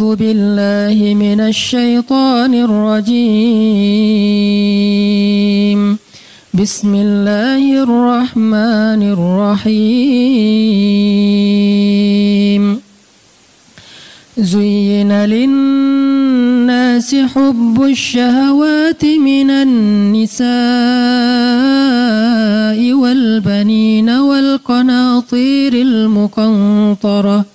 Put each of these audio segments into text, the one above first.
أعوذ بالله من الشيطان الرجيم بسم الله الرحمن الرحيم زين للناس حب الشهوات من النساء والبنين والقناطير المقنطرة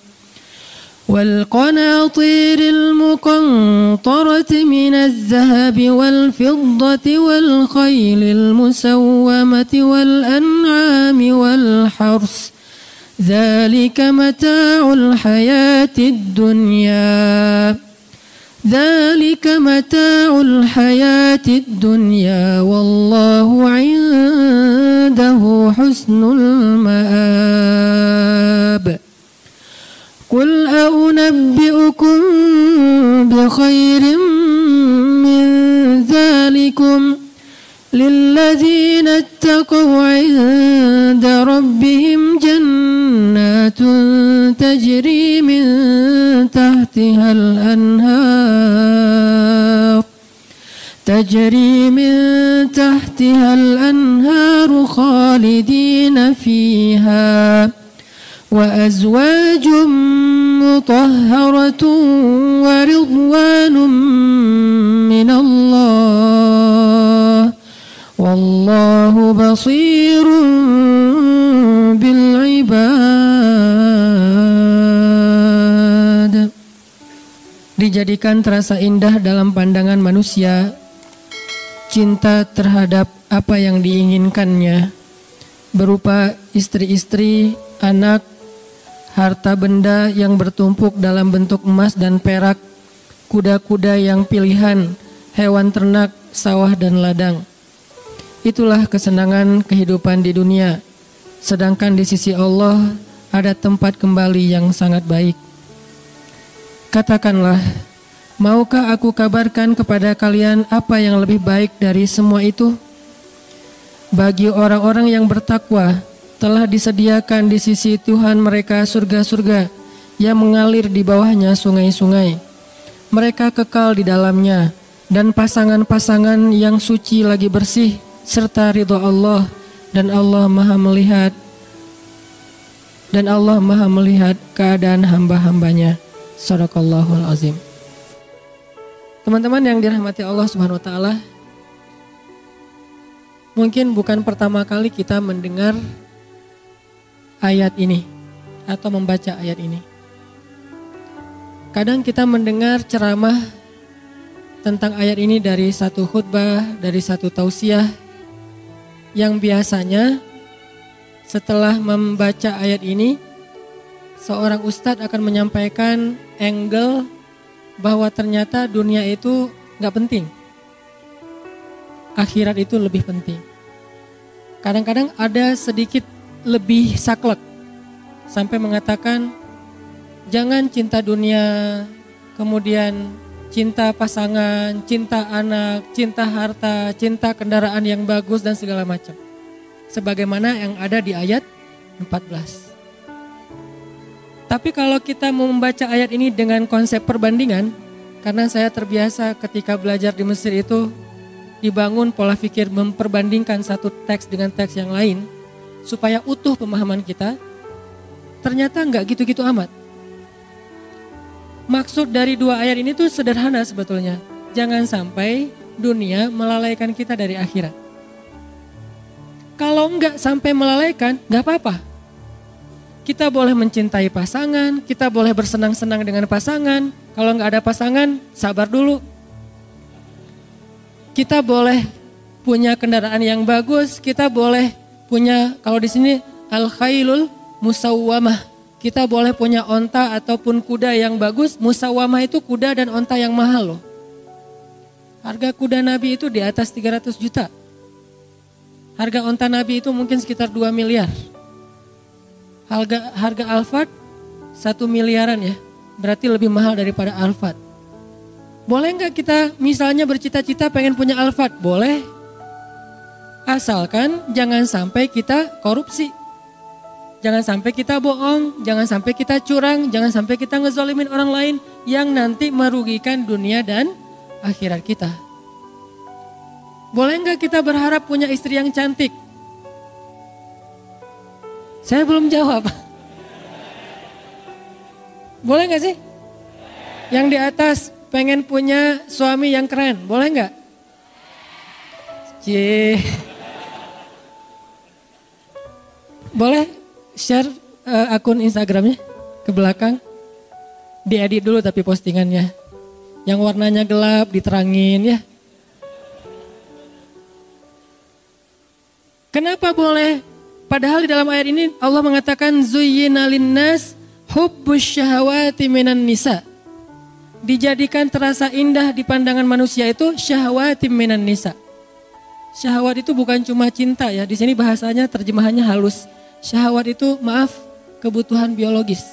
من الذهب والفضة والخيل المسومة والأنعام والحرث ذلك متاع الحياة الدنيا والله عنده حسن المآب قل أنبئكم بخير من ذلكم للذين اتقوا عند ربهم جنات تجري من تحتها الأنهار خالدين فيها وأزواج مطهرة ورضوان من الله والله بصير بالعباد. Dijadikan terasa indah dalam pandangan manusia cinta terhadap apa yang diinginkannya berupa istri-istri, anak, harta benda yang bertumpuk dalam bentuk emas dan perak, kuda-kuda yang pilihan, hewan ternak, sawah dan ladang. Itulah kesenangan kehidupan di dunia. Sedangkan di sisi Allah ada tempat kembali yang sangat baik. Katakanlah, maukah aku kabarkan kepada kalian apa yang lebih baik dari semua itu? Bagi orang-orang yang bertakwa, telah disediakan di sisi Tuhan mereka surga-surga yang mengalir di bawahnya sungai-sungai. Mereka kekal di dalamnya dan pasangan-pasangan yang suci lagi bersih serta ridha Allah dan Allah Maha melihat keadaan hamba-hambanya. Shadaqallahul azim. Teman-teman yang dirahmati Allah Subhanahu wa taala, mungkin bukan pertama kali kita mendengar ayat ini atau membaca ayat ini. Kadang kita mendengar ceramah tentang ayat ini dari satu khutbah, dari satu tausiah yang biasanya setelah membaca ayat ini seorang ustadz akan menyampaikan angle bahwa ternyata dunia itu gak penting, akhirat itu lebih penting. Kadang-kadang ada sedikit lebih saklek sampai mengatakan jangan cinta dunia, kemudian cinta pasangan, cinta anak, cinta harta, cinta kendaraan yang bagus dan segala macam. Sebagaimana yang ada di ayat 14. Tapi kalau kita mau membaca ayat ini dengan konsep perbandingan, karena saya terbiasa ketika belajar di Mesir itu dibangun pola pikir memperbandingkan satu teks dengan teks yang lain supaya utuh pemahaman kita, ternyata enggak gitu-gitu amat. Maksud dari dua ayat ini tuh sederhana sebetulnya. Jangan sampai dunia melalaikan kita dari akhirat. Kalau enggak sampai melalaikan, enggak apa-apa. Kita boleh mencintai pasangan, kita boleh bersenang-senang dengan pasangan. Kalau enggak ada pasangan, sabar dulu. Kita boleh punya kendaraan yang bagus, kita boleh punya, kalau di sini al-khailul musawwamah. Kita boleh punya onta ataupun kuda yang bagus. Musawwamah itu kuda dan onta yang mahal loh. Harga kuda Nabi itu di atas 300 juta. Harga onta Nabi itu mungkin sekitar 2 miliar. Harga Alphard 1 miliaran ya. Berarti lebih mahal daripada Alphard. Boleh nggak kita misalnya bercita-cita pengen punya Alphard? Boleh. Asalkan jangan sampai kita korupsi. Jangan sampai kita bohong, jangan sampai kita curang, jangan sampai kita ngezolimin orang lain yang nanti merugikan dunia dan akhirat kita. Boleh nggak kita berharap punya istri yang cantik? Saya belum jawab. Boleh nggak sih? Yang di atas pengen punya suami yang keren, boleh nggak? Boleh share akun Instagramnya ke belakang, diedit dulu tapi postingannya, yang warnanya gelap diterangin ya. Kenapa boleh? Padahal di dalam ayat ini Allah mengatakan zuyyina linnas hubbus syahawati minan nisa. Dijadikan terasa indah di pandangan manusia itu syahwati minan nisa. Syahwat itu bukan cuma cinta ya, di sini bahasanya terjemahannya halus. Syahwat itu kebutuhan biologis.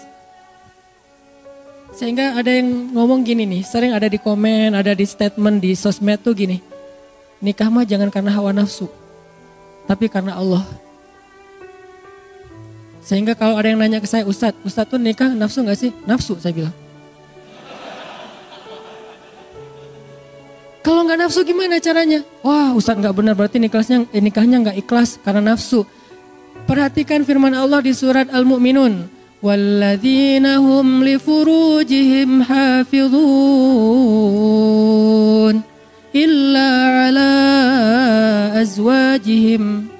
Sehingga ada yang ngomong gini nih, sering ada di komen, ada di statement di sosmed tuh gini. Nikah mah jangan karena hawa nafsu, tapi karena Allah. Sehingga kalau ada yang nanya ke saya, Ustadz tuh nikah nafsu gak sih? Nafsu saya bilang. Kalau gak nafsu gimana caranya? Wah Ustadz gak benar, berarti nikahnya gak ikhlas karena nafsu. Perhatikan firman Allah di surat Al-Mu'minun. Walladzina hum li furujihim hafidhun illa ala azwajihim.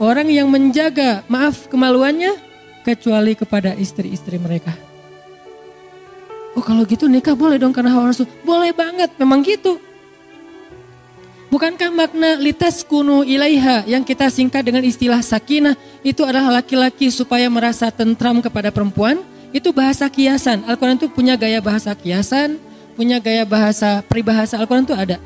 Orang yang menjaga, kemaluannya kecuali kepada istri-istri mereka. Oh kalau gitu nikah boleh dong karena hawa nafsu? Boleh banget, memang gitu. Bukankah makna litaskunu ilaiha yang kita singkat dengan istilah sakinah itu adalah laki-laki supaya merasa tentram kepada perempuan? Itu bahasa kiasan. Al-Quran itu punya gaya bahasa kiasan, punya gaya bahasa peribahasa. Al-Quran itu ada.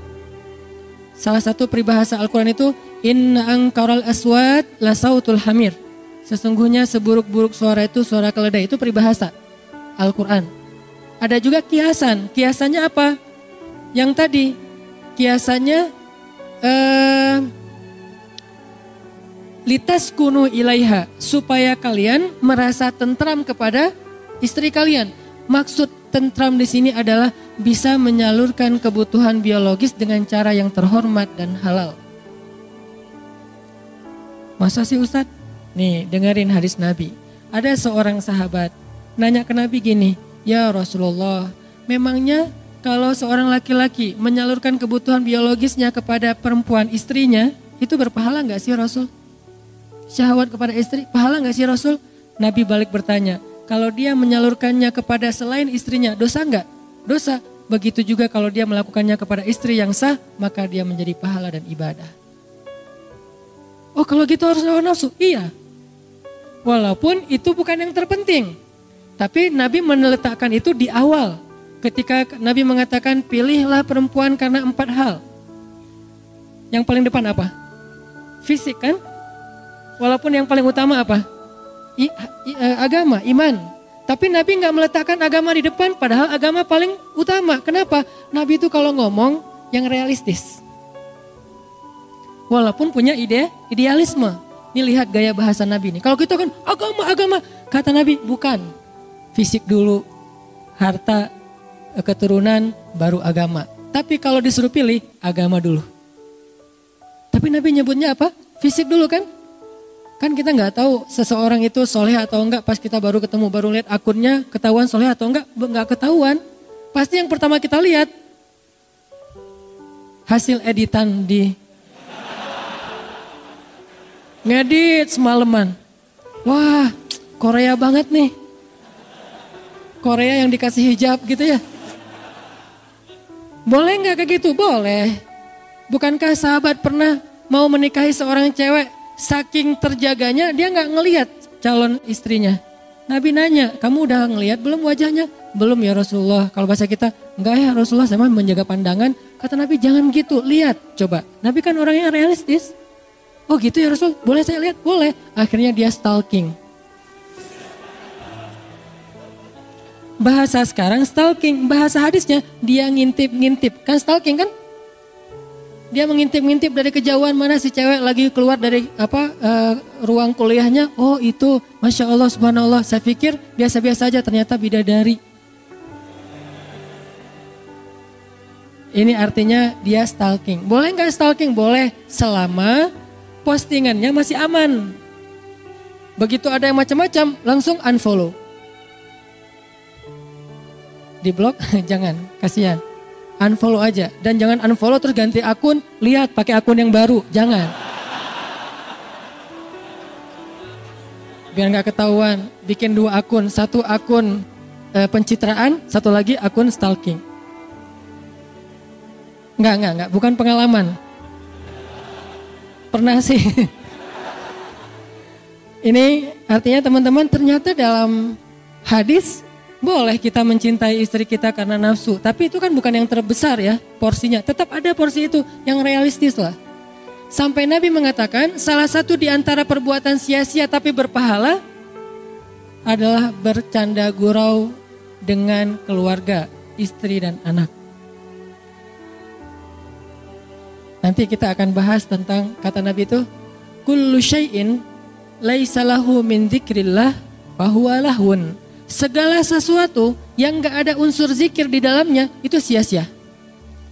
Salah satu peribahasa Al-Quran itu inna angkaral aswat la sautul hamir. Sesungguhnya seburuk-buruk suara itu suara keledai. Itu peribahasa Al-Quran. Ada juga kiasan. Kiasannya apa? Yang tadi kiasannya litaskunu ilaiha, supaya kalian merasa tentram kepada istri kalian. Maksud tentram di sini adalah bisa menyalurkan kebutuhan biologis dengan cara yang terhormat dan halal. Masa sih Ustadz? Nih dengerin hadis Nabi. Ada seorang sahabat nanya ke Nabi gini, ya Rasulullah, memangnya kalau seorang laki-laki menyalurkan kebutuhan biologisnya kepada perempuan istrinya, itu berpahala gak sih Rasul? Syahwat kepada istri, pahala gak sih Rasul? Nabi balik bertanya, kalau dia menyalurkannya kepada selain istrinya, dosa gak? Dosa. Begitu juga kalau dia melakukannya kepada istri yang sah, maka dia menjadi pahala dan ibadah. Oh kalau gitu harus hawa nafsu? Iya. Walaupun itu bukan yang terpenting. Tapi Nabi meletakkan itu di awal. Ketika Nabi mengatakan pilihlah perempuan karena 4 hal. Yang paling depan apa? Fisik kan? Walaupun yang paling utama apa? Agama, iman. Tapi Nabi gak meletakkan agama di depan padahal agama paling utama. Kenapa? Nabi itu kalau ngomong yang realistis. Walaupun punya idealisme. Ini lihat gaya bahasa Nabi ini. Kalau kita kan agama. Kata Nabi bukan. Fisik dulu, harta, keturunan, baru agama. Tapi kalau disuruh pilih, agama dulu. Tapi Nabi nyebutnya apa? Fisik dulu kan? Kan kita nggak tahu seseorang itu soleh atau enggak pas kita baru ketemu, baru lihat akunnya, ketahuan soleh atau enggak ketahuan. Pasti yang pertama kita lihat, hasil editan di ngedit semalaman. Wah, Korea banget nih. Korea yang dikasih hijab gitu ya. Boleh nggak kayak gitu? Boleh. Bukankah sahabat pernah mau menikahi seorang cewek, saking terjaganya dia nggak ngelihat calon istrinya. Nabi nanya, kamu udah ngelihat belum wajahnya? Belum ya Rasulullah. Kalau bahasa kita, enggak ya Rasulullah, saya menjaga pandangan. Kata Nabi, jangan gitu, lihat coba. Nabi kan orangnya realistis. Oh gitu ya Rasul, boleh saya lihat? Boleh. Akhirnya dia stalking. Bahasa sekarang stalking, bahasa hadisnya dia ngintip-ngintip. Kan stalking kan? dia mengintip-ngintip dari kejauhan mana si cewek lagi keluar dari ruang kuliahnya. Oh itu, Masya Allah, Subhanallah. Saya pikir biasa-biasa aja, ternyata bidadari. Ini artinya dia stalking. Boleh nggak stalking? Boleh, selama postingannya masih aman. Begitu ada yang macam-macam, langsung unfollow. Di blok jangan, kasihan. Unfollow aja, dan jangan unfollow terus ganti akun, lihat pakai akun yang baru, jangan. Biar nggak ketahuan, bikin 2 akun, 1 akun pencitraan, 1 lagi akun stalking. Enggak, bukan pengalaman. Pernah sih. Ini artinya teman-teman, ternyata dalam hadis boleh kita mencintai istri kita karena nafsu. Tapi itu kan bukan yang terbesar ya porsinya. Tetap ada porsi itu yang realistis lah. Sampai Nabi mengatakan salah satu di antara perbuatan sia-sia tapi berpahala adalah bercanda gurau dengan keluarga, istri dan anak. Nanti kita akan bahas tentang kata Nabi itu, kullu syai'in laisa lahu min dzikrillah fahuwa lahun. Segala sesuatu yang gak ada unsur zikir di dalamnya itu sia-sia.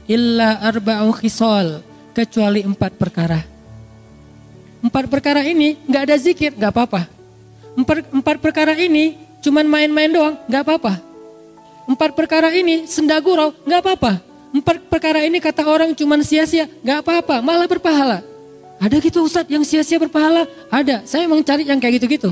Illa arba'u khisal, kecuali 4 perkara. 4 perkara ini gak ada zikir, gak apa-apa. 4 perkara ini cuman main-main doang, gak apa-apa. 4 perkara ini senda gurau, gak apa-apa. 4 perkara ini kata orang cuman sia-sia, gak apa-apa, malah berpahala. Ada gitu Ustadz yang sia-sia berpahala? Ada, saya emang cari yang kayak gitu-gitu.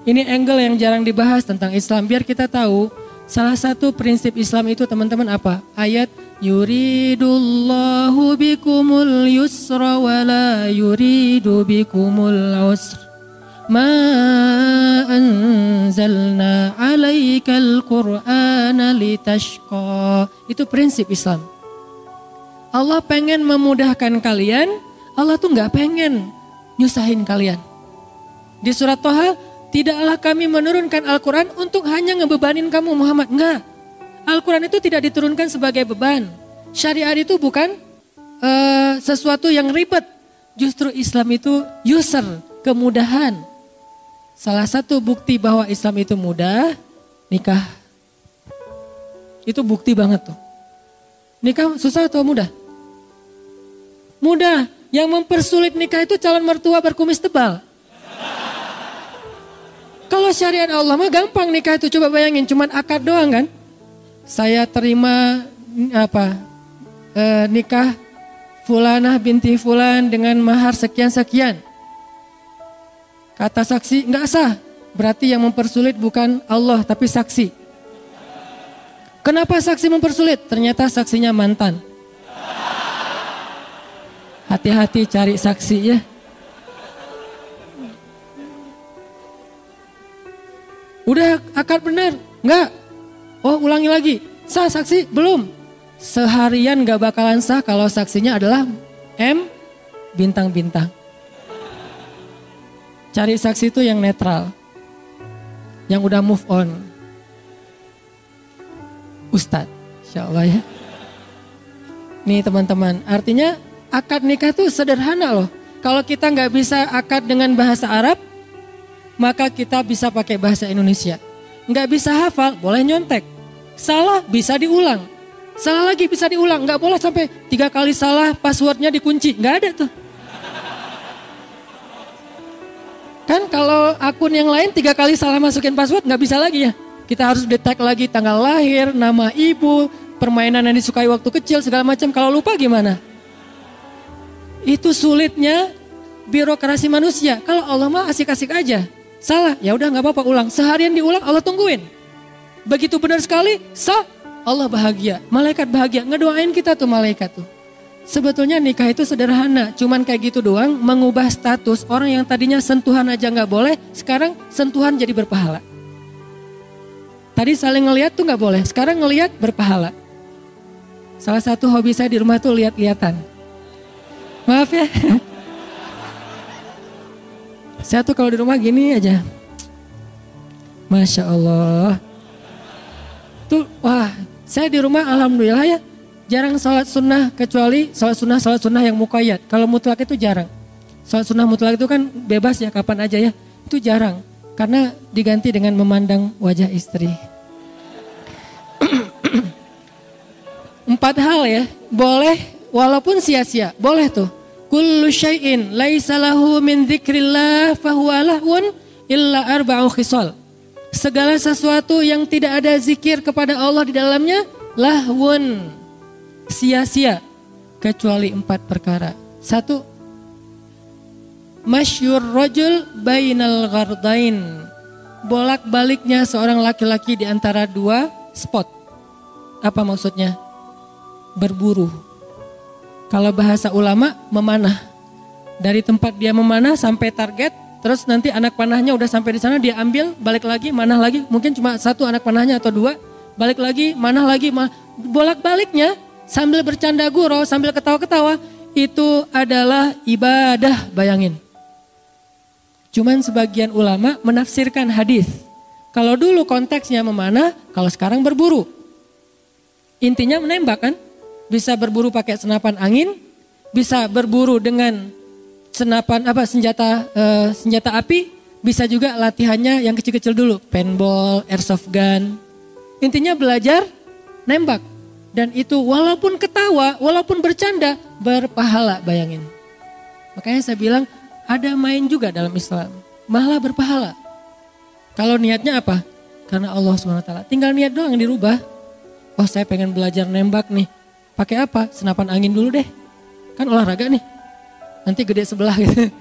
Ini angle yang jarang dibahas tentang Islam, biar kita tahu salah satu prinsip Islam itu teman-teman apa? Ayat yuridullahu bikumul yusra wa la yuridu bikumul usra. Ma anzalna alaikal qur'ana litashqa. Itu prinsip Islam. Allah pengen memudahkan kalian, Allah tuh gak pengen nyusahin kalian. Di surat Toha, tidaklah kami menurunkan Al-Quran untuk hanya ngebebanin kamu Muhammad. Enggak. Al-Quran itu tidak diturunkan sebagai beban. Syariat itu bukan sesuatu yang ribet. Justru Islam itu yusr, kemudahan. Salah satu bukti bahwa Islam itu mudah, nikah. Itu bukti banget tuh. Nikah susah atau mudah? Mudah. Yang mempersulit nikah itu calon mertua berkumis tebal. Kalau syariat Allah mah gampang nikah itu, coba bayangin cuman akad doang kan. Saya terima nikah fulanah binti fulan dengan mahar sekian-sekian. Kata saksi enggak sah, berarti yang mempersulit bukan Allah tapi saksi. Kenapa saksi mempersulit? Ternyata saksinya mantan. Hati-hati cari saksi ya. Udah akad benar? Enggak. Oh ulangi lagi. Sah saksi? Belum. Seharian gak bakalan sah kalau saksinya adalah M bintang-bintang. Cari saksi itu yang netral. Yang udah move on. Ustadz. Insya Allah ya. Nih teman-teman. Artinya akad nikah tuh sederhana loh. Kalau kita gak bisa akad dengan bahasa Arab, maka kita bisa pakai bahasa Indonesia. Nggak bisa hafal, boleh nyontek. Salah, bisa diulang. Salah lagi bisa diulang. Nggak boleh sampai 3 kali salah, passwordnya dikunci. Nggak ada tuh. Kan kalau akun yang lain 3 kali salah masukin password, nggak bisa lagi ya. Kita harus detect lagi tanggal lahir, nama ibu, permainan yang disukai waktu kecil, segala macam. Kalau lupa gimana? Itu sulitnya birokrasi manusia. Kalau Allah mah asik-asik aja. Salah, ya udah nggak apa-apa ulang. Seharian diulang, Allah tungguin. Begitu benar sekali, sah, Allah bahagia. Malaikat bahagia, ngedoain kita tuh malaikat tuh. Sebetulnya nikah itu sederhana, cuman kayak gitu doang, mengubah status orang yang tadinya sentuhan aja nggak boleh, sekarang sentuhan jadi berpahala. Tadi saling ngelihat tuh nggak boleh, sekarang ngelihat berpahala. Salah satu hobi saya di rumah tuh lihat-lihatan. Maaf ya. Saya tuh kalau di rumah gini aja. Masya Allah. Tuh, wah, saya di rumah alhamdulillah ya. Jarang sholat sunnah kecuali sholat sunnah yang muqayyad. Kalau mutlak itu jarang. Sholat sunnah mutlak itu kan bebas ya kapan aja ya. Itu jarang. Karena diganti dengan memandang wajah istri. 4 hal ya. Boleh walaupun sia-sia. Boleh tuh. Kullu syai'in laisa lahu min dzikrillah fahuwa lahun illa arba'u khisal. Segala sesuatu yang tidak ada zikir kepada Allah di dalamnya lahwun, sia-sia, kecuali 4 perkara. 1, masyur rajul bainal ghardain, bolak-baliknya seorang laki-laki di antara 2 spot. Apa maksudnya? Berburu. Kalau bahasa ulama, memanah. Dari tempat dia memanah sampai target, terus nanti anak panahnya udah sampai di sana, dia ambil, balik lagi, manah lagi. Mungkin cuma 1 anak panahnya atau 2, balik lagi, manah lagi. Bolak-baliknya sambil bercanda gurau, sambil ketawa-ketawa, itu adalah ibadah, bayangin. Cuman sebagian ulama menafsirkan hadis. Kalau dulu konteksnya memanah, kalau sekarang berburu. Intinya menembak kan? Bisa berburu pakai senapan angin, bisa berburu dengan senjata api, bisa juga latihannya yang kecil-kecil dulu, paintball, airsoft gun. Intinya belajar nembak. Dan itu walaupun ketawa, walaupun bercanda, berpahala, bayangin. Makanya saya bilang ada main juga dalam Islam, malah berpahala. Kalau niatnya apa? Karena Allah SWT. Tinggal niat doang yang dirubah. Oh, saya pengen belajar nembak nih. Pakai apa? Senapan angin dulu deh. Kan olahraga nih. Nanti gede sebelah gitu.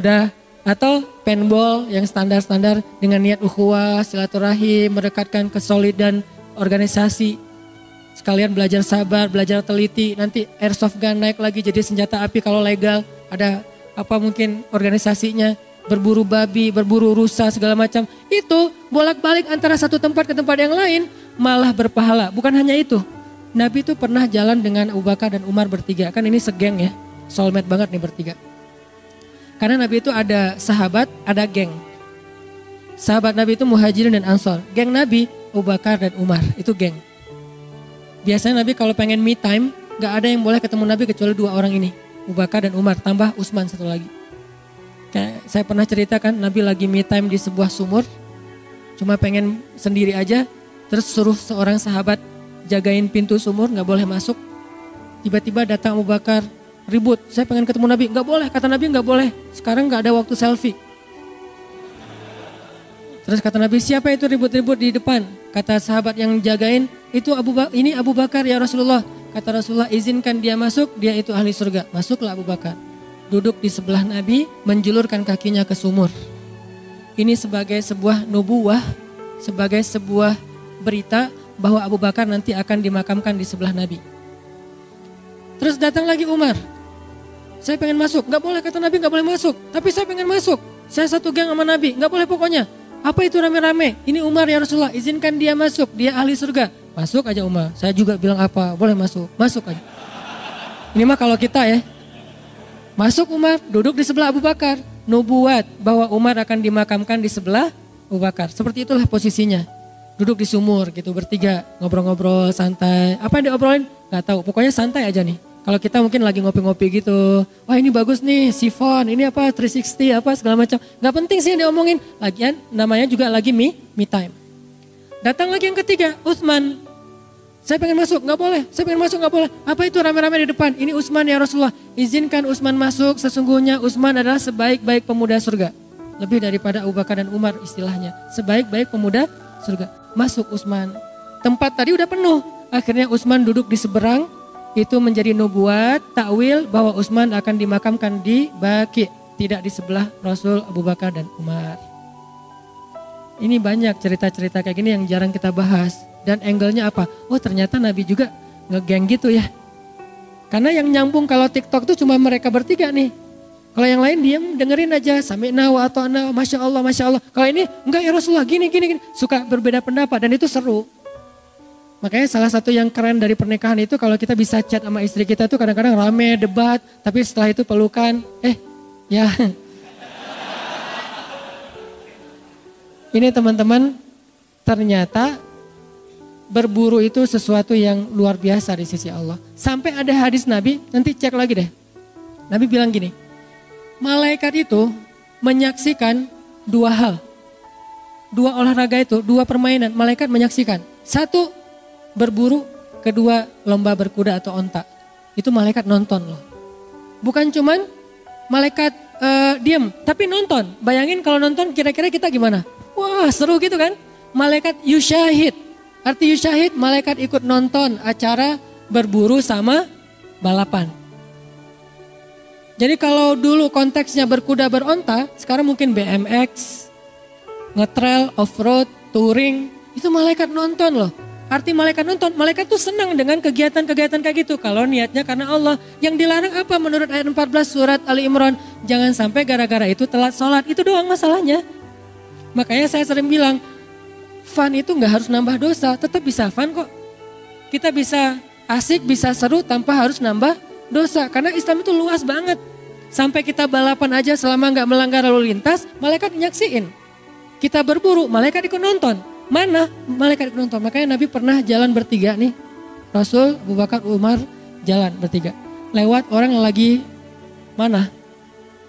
Udah. Atau paintball yang standar-standar dengan niat ukhuwah, silaturahim, mendekatkan kesolidan organisasi. Sekalian belajar sabar, belajar teliti. Nanti airsoft gun naik lagi jadi senjata api kalau legal. Ada apa mungkin organisasinya. Berburu babi, berburu rusa, segala macam. Itu bolak-balik antara satu tempat ke tempat yang lain. Malah berpahala. Bukan hanya itu. Nabi itu pernah jalan dengan Abu Bakar dan Umar bertiga. Kan ini segeng ya. Soulmate banget nih bertiga. Karena Nabi itu ada sahabat, ada geng. Sahabat Nabi itu Muhajirin dan Ansor. Geng Nabi, Abu Bakar dan Umar. Itu geng. Biasanya Nabi kalau pengen me time, gak ada yang boleh ketemu Nabi kecuali 2 orang ini. Abu Bakar dan Umar, tambah Utsman satu lagi. Kayak saya pernah ceritakan Nabi lagi me time di sebuah sumur. Cuma pengen sendiri aja. Terus suruh seorang sahabat jagain pintu sumur, gak boleh masuk. Tiba-tiba datang Abu Bakar, ribut, saya pengen ketemu Nabi. Gak boleh, kata Nabi gak boleh. Sekarang gak ada waktu selfie. Terus kata Nabi, siapa itu ribut-ribut di depan? Kata sahabat yang jagain, itu ini Abu Bakar ya Rasulullah. Kata Rasulullah, izinkan dia masuk, dia itu ahli surga. Masuklah Abu Bakar. Duduk di sebelah Nabi, menjulurkan kakinya ke sumur. Ini sebagai sebuah nubuwah, sebagai sebuah berita bahwa Abu Bakar nanti akan dimakamkan di sebelah Nabi. Terus datang lagi Umar. Saya pengen masuk, gak boleh kata Nabi gak boleh masuk. Tapi saya pengen masuk, saya satu geng sama Nabi, gak boleh pokoknya. Apa itu rame-rame? Ini Umar ya Rasulullah, izinkan dia masuk, dia ahli surga. Masuk aja Umar, saya juga bilang apa, boleh masuk, masuk aja. Ini mah kalau kita ya. Masuk Umar, duduk di sebelah Abu Bakar. Nubuat bahwa Umar akan dimakamkan di sebelah Abu Bakar. Seperti itulah posisinya. Duduk di sumur gitu bertiga, ngobrol-ngobrol santai. Apa yang diobrolin? Gak tahu, pokoknya santai aja nih. Kalau kita mungkin lagi ngopi-ngopi gitu. Wah ini bagus nih, sifon, ini apa 360 apa segala macam. Gak penting sih yang diomongin. Lagian namanya juga lagi me time. Datang lagi yang ketiga, Utsman. Saya pengen masuk, gak boleh. Saya pengen masuk, gak boleh. Apa itu rame-rame di depan? Ini Utsman ya Rasulullah. Izinkan Utsman masuk, sesungguhnya Utsman adalah sebaik-baik pemuda surga. Lebih daripada Abu Bakar dan Umar istilahnya. Sebaik-baik pemuda surga. Masuk Utsman. Tempat tadi udah penuh. Akhirnya Utsman duduk di seberang. Itu menjadi nubuat, takwil bahwa Utsman akan dimakamkan di Baqi. Tidak di sebelah Rasul, Abu Bakar dan Umar. Ini banyak cerita-cerita kayak gini yang jarang kita bahas. Dan angle-nya apa? Oh ternyata Nabi juga ngegeng gitu ya. Karena yang nyambung kalau TikTok tuh cuma mereka bertiga nih. Kalau yang lain diam dengerin aja. Sami'na wa ata'na, Masya Allah, Masya Allah. Kalau ini enggak ya Rasulullah gini. Suka berbeda pendapat dan itu seru. Makanya salah satu yang keren dari pernikahan itu kalau kita bisa chat sama istri kita tuh kadang-kadang rame, debat. Tapi setelah itu pelukan. Ya. Ini teman-teman ternyata berburu itu sesuatu yang luar biasa di sisi Allah. Sampai ada hadis Nabi, nanti cek lagi deh. Nabi bilang gini, malaikat itu menyaksikan dua hal. Dua olahraga itu, dua permainan, malaikat menyaksikan. Satu, berburu, kedua, lomba berkuda atau onta. Itu malaikat nonton loh. Bukan cuman malaikat diam, tapi nonton. Bayangin kalau nonton kira-kira kita gimana? Wah seru gitu kan? Malaikat yusyahid. Arti yusyahid, malaikat ikut nonton acara berburu sama balapan. Jadi kalau dulu konteksnya berkuda beronta, sekarang mungkin BMX, ngetrail, off-road, touring, itu malaikat nonton loh. Arti malaikat nonton, malaikat tuh senang dengan kegiatan-kegiatan kayak gitu. Kalau niatnya karena Allah. Yang dilarang apa menurut ayat 14 surat Ali Imran? Jangan sampai gara-gara itu telat sholat. Itu doang masalahnya. Makanya saya sering bilang, fun itu gak harus nambah dosa. Tetap bisa fun kok. Kita bisa asik, bisa seru tanpa harus nambah dosa. Karena Islam itu luas banget. Sampai kita balapan aja selama gak melanggar lalu lintas, malaikat nyaksiin. Kita berburu, malaikat ikut nonton. Mana malaikat ikut nonton? Makanya Nabi pernah jalan bertiga nih. Rasul, Abu Bakar, Umar jalan bertiga. Lewat orang yang lagi manah.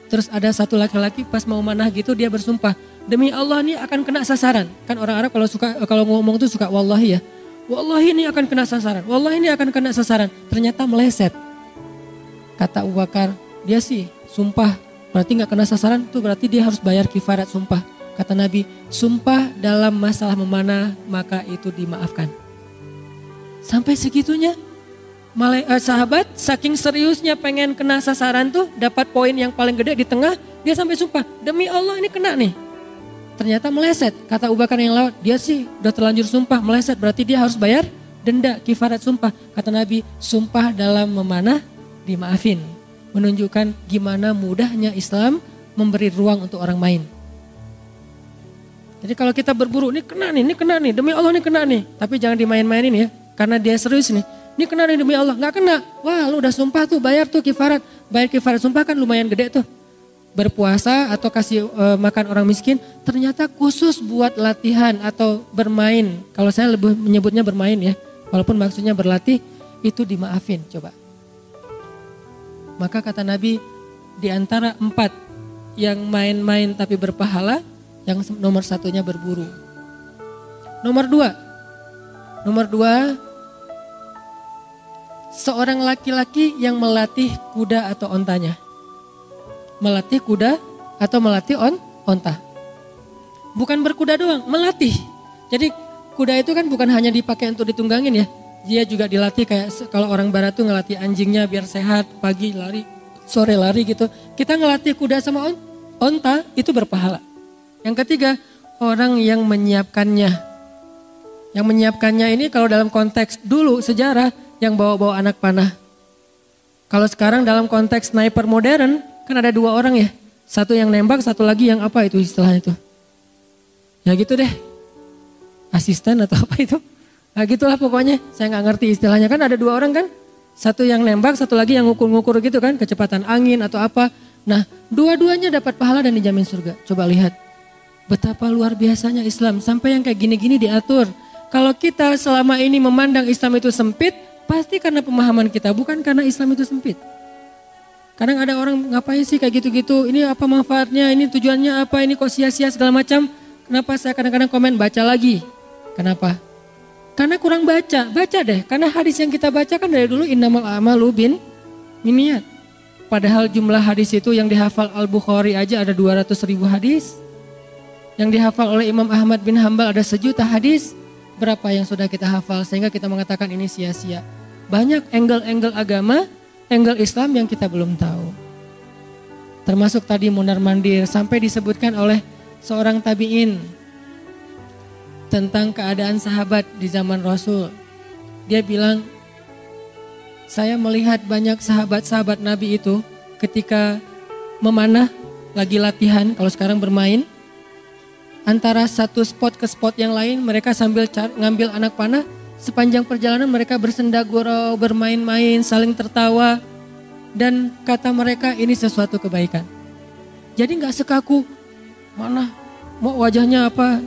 Terus ada satu laki-laki pas mau manah gitu dia bersumpah. Demi Allah ini akan kena sasaran. Kan orang Arab kalau ngomong tuh suka wallahi ya. Wallahi ini akan kena sasaran. Wallahi ini akan kena sasaran. Ternyata meleset. Kata Abu Bakar, dia sih sumpah. Berarti gak kena sasaran tuh berarti dia harus bayar kifarat sumpah. Kata Nabi, sumpah dalam masalah memanah maka itu dimaafkan. Sampai segitunya sahabat saking seriusnya pengen kena sasaran tuh dapat poin yang paling gede di tengah, dia sampai sumpah, demi Allah ini kena nih. Ternyata meleset, kata Abu Bakar yang lewat, dia sih udah terlanjur sumpah meleset berarti dia harus bayar denda kifarat sumpah. Kata Nabi, sumpah dalam memanah dimaafin. Menunjukkan gimana mudahnya Islam memberi ruang untuk orang main. Jadi kalau kita berburu, ini kena nih, demi Allah ini kena nih. Tapi jangan dimain-mainin ya, karena dia serius nih. Ini kena nih demi Allah, gak kena. Wah lu udah sumpah tuh, bayar tuh kifarat. Bayar kifarat sumpah kan lumayan gede tuh. Berpuasa atau kasih makan orang miskin, ternyata khusus buat latihan atau bermain. Kalau saya lebih menyebutnya bermain ya, walaupun maksudnya berlatih, itu dimaafin coba. Maka kata Nabi, di antara 4 yang main-main tapi berpahala, yang nomor satunya berburu. Nomor 2, seorang laki-laki yang melatih kuda atau ontanya. Melatih kuda atau melatih onta. Bukan berkuda doang, melatih. Jadi kuda itu kan bukan hanya dipakai untuk ditunggangin ya. Dia juga dilatih kayak kalau orang barat tuh ngelatih anjingnya biar sehat, pagi lari, sore lari gitu. Kita ngelatih kuda sama onta itu berpahala. Yang ketiga, orang yang menyiapkannya. Yang menyiapkannya ini kalau dalam konteks dulu sejarah yang bawa-bawa anak panah. Kalau sekarang dalam konteks sniper modern kan ada 2 orang ya. Satu yang nembak, satu lagi yang apa itu istilahnya itu. Ya gitu deh. Asisten atau apa itu. Nah gitulah pokoknya. Saya gak ngerti istilahnya kan ada 2 orang kan. Satu yang nembak, satu lagi yang ngukur-ngukur gitu kan. Kecepatan angin atau apa. Nah dua-duanya dapat pahala dan dijamin surga. Coba lihat. Betapa luar biasanya Islam, sampai yang kayak gini-gini diatur. Kalau kita selama ini memandang Islam itu sempit, pasti karena pemahaman kita, bukan karena Islam itu sempit. Kadang ada orang ngapain sih kayak gitu-gitu, ini apa manfaatnya, ini tujuannya apa, ini kok sia-sia segala macam. Kenapa saya kadang-kadang komen baca lagi? Kenapa? Karena kurang baca deh. Karena hadis yang kita baca kan dari dulu innamal a'malu binniyat. Padahal jumlah hadis itu yang dihafal Al-Bukhari aja ada 200.000 hadis. Yang dihafal oleh Imam Ahmad bin Hambal ada 1 juta hadis. Berapa yang sudah kita hafal sehingga kita mengatakan ini sia-sia. Banyak angle-angle agama, angle Islam yang kita belum tahu. Termasuk tadi mondar-mandir sampai disebutkan oleh seorang tabi'in tentang keadaan sahabat di zaman Rasul. Dia bilang, saya melihat banyak sahabat-sahabat Nabi itu ketika memanah, lagi latihan, kalau sekarang bermain, antara satu spot ke spot yang lain mereka sambil ngambil anak panah, sepanjang perjalanan mereka bersenda gurau, bermain-main, saling tertawa, dan kata mereka ini sesuatu kebaikan. Jadi gak sekaku, mana mau wajahnya apa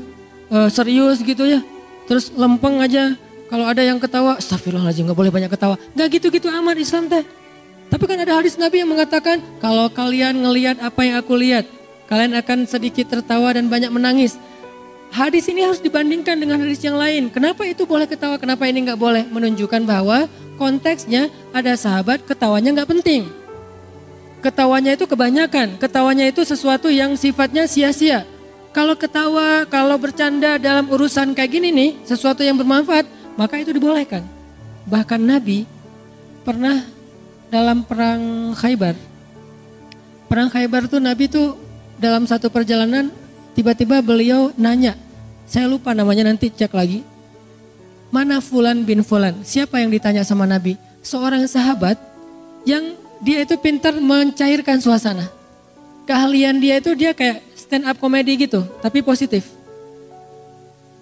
serius gitu ya, terus lempeng aja. Kalau ada yang ketawa, astagfirullahaladzim gak boleh banyak ketawa. Gak gitu-gitu amat Islam teh. Tapi kan ada hadis Nabi yang mengatakan, kalau kalian ngelihat apa yang aku lihat, kalian akan sedikit tertawa dan banyak menangis. Hadis ini harus dibandingkan dengan hadis yang lain. Kenapa itu boleh ketawa, kenapa ini gak boleh? Menunjukkan bahwa konteksnya ada sahabat ketawanya gak penting. Ketawanya itu kebanyakan, ketawanya itu sesuatu yang sifatnya sia-sia. Kalau ketawa, kalau bercanda dalam urusan kayak gini nih, sesuatu yang bermanfaat, maka itu dibolehkan. Bahkan Nabi pernah dalam perang Khaybar. Perang Khaybar tuh Nabi tuh dalam satu perjalanan tiba-tiba beliau nanya, saya lupa namanya nanti cek lagi. Mana Fulan bin Fulan? Siapa yang ditanya sama Nabi? Seorang sahabat yang dia itu pintar mencairkan suasana. Keahlian dia itu dia kayak stand up comedy gitu, tapi positif.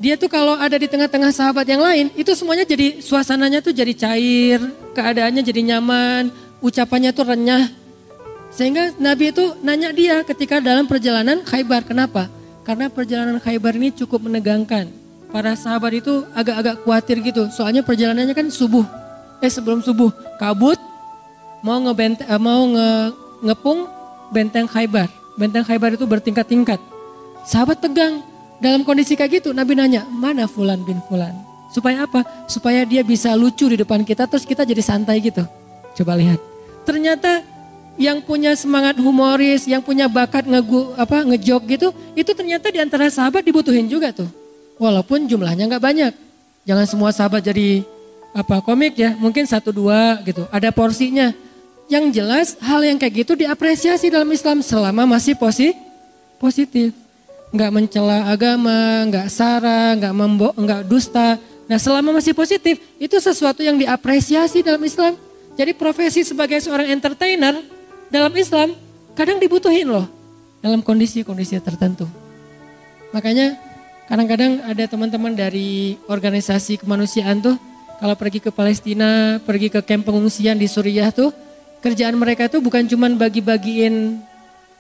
Dia tuh kalau ada di tengah-tengah sahabat yang lain, itu semuanya jadi suasananya tuh jadi cair, keadaannya jadi nyaman, ucapannya tuh renyah. Sehingga Nabi itu nanya dia ketika dalam perjalanan Khaybar, kenapa? Karena perjalanan Khaybar ini cukup menegangkan. Para sahabat itu agak-agak khawatir gitu, soalnya perjalanannya kan sebelum subuh, kabut, mau ngepung benteng Khaybar. Benteng Khaybar itu bertingkat-tingkat. Sahabat tegang. Dalam kondisi kayak gitu Nabi nanya, mana Fulan bin Fulan? Supaya apa? Supaya dia bisa lucu di depan kita terus kita jadi santai gitu. Coba lihat. Ternyata yang punya semangat humoris, yang punya bakat ngejok gitu, itu ternyata di antara sahabat dibutuhin juga tuh. Walaupun jumlahnya nggak banyak. Jangan semua sahabat jadi komik ya, mungkin 1-2 gitu. Ada porsinya. Yang jelas hal yang kayak gitu diapresiasi dalam Islam selama masih positif. Nggak mencela agama, nggak sara, nggak dusta. Nah selama masih positif itu sesuatu yang diapresiasi dalam Islam. Jadi profesi sebagai seorang entertainer dalam Islam kadang dibutuhin loh dalam kondisi-kondisi tertentu. Makanya kadang-kadang ada teman-teman dari organisasi kemanusiaan tuh kalau pergi ke Palestina, pergi ke kamp pengungsian di Suriah tuh, kerjaan mereka tuh bukan cuman bagi-bagiin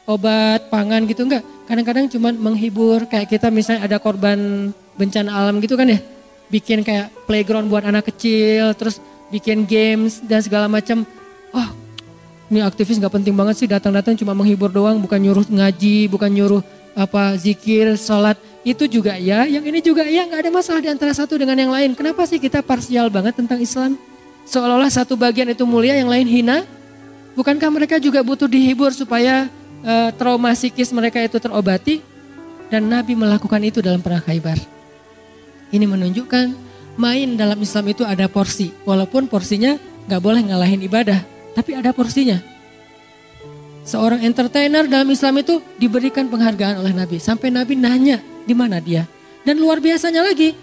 obat, pangan gitu enggak. Kadang-kadang cuman menghibur, kayak kita misalnya ada korban bencana alam gitu kan ya. Bikin kayak playground buat anak kecil, terus bikin games dan segala macam. Oh, ini aktivis gak penting banget sih, datang-datang cuma menghibur doang, bukan nyuruh ngaji, bukan nyuruh zikir, sholat. Itu juga ya, yang ini juga ya, gak ada masalah di antara satu dengan yang lain. Kenapa sih kita parsial banget tentang Islam? Seolah-olah satu bagian itu mulia, yang lain hina. Bukankah mereka juga butuh dihibur supaya trauma psikis mereka itu terobati? Dan Nabi melakukan itu dalam perang Khaybar. Ini menunjukkan main dalam Islam itu ada porsi. Walaupun porsinya gak boleh ngalahin ibadah, tapi ada porsinya. Seorang entertainer dalam Islam itu diberikan penghargaan oleh Nabi. Sampai Nabi nanya di mana dia. Dan luar biasanya lagi,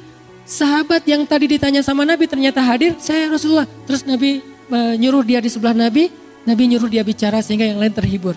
sahabat yang tadi ditanya sama Nabi ternyata hadir, saya Rasulullah. Terus Nabi nyuruh dia di sebelah Nabi, Nabi nyuruh dia bicara sehingga yang lain terhibur.